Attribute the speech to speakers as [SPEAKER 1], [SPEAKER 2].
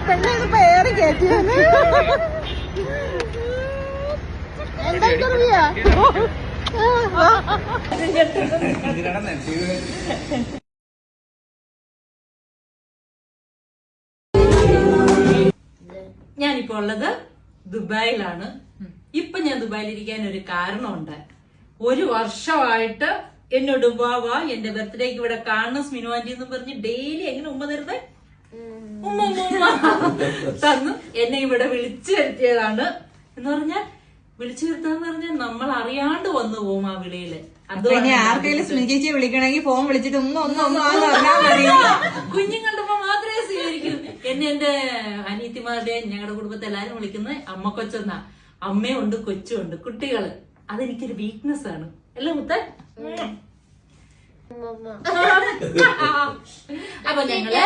[SPEAKER 1] പെണ്ണാണ് പേര് കേറ്റിയത്. എന്താ ഇന്റർവ്യൂയാ?
[SPEAKER 2] ഞാനിപ്പോ ഉള്ളത് ദുബായിലാണ്. ഇപ്പൊ ഞാൻ ദുബായിലിരിക്കാൻ ഒരു കാരണമുണ്ട്. 1 വർഷമായിട്ട് എന്നോട് വാ എന്റെ ബർത്ത്ഡേക്ക് ഇവിടെ കാണണം സ്മിനു ആന്റി എന്നും പറഞ്ഞ് ഡെയിലി എങ്ങനെ ഉമ്മ തരുന്നേ ഉമ്മ തന്നു എന്നെ ഇവിടെ വിളിച്ചു വരുത്തിയതാണ്. എന്ന് പറഞ്ഞാൽ വിളിച്ചു വരുത്താന്ന് പറഞ്ഞാൽ നമ്മൾ അറിയാണ്ട് വന്നു പോകും ആ വിളിയില്.
[SPEAKER 3] ആർക്കെങ്കിലും സ്മിനി ചേച്ചി വിളിക്കണമെങ്കിൽ ഫോൺ വിളിച്ചിട്ട്
[SPEAKER 2] കുഞ്ഞുങ്ങളുടെ മാത്രമേ സ്വീകരിക്കൂ. എന്റെ അനിയത്തിമാരുടെ ഞങ്ങളുടെ കുടുംബത്തെ എല്ലാരും വിളിക്കുന്നത് അമ്മ കൊച്ചെന്ന. അമ്മയുണ്ട് കൊച്ചുണ്ട് കുട്ടികള്. അതെനിക്കൊരു വീക്ക്നെസ് ആണ് അല്ലേ മുത്തേ? അപ്പൊ ഞങ്ങള്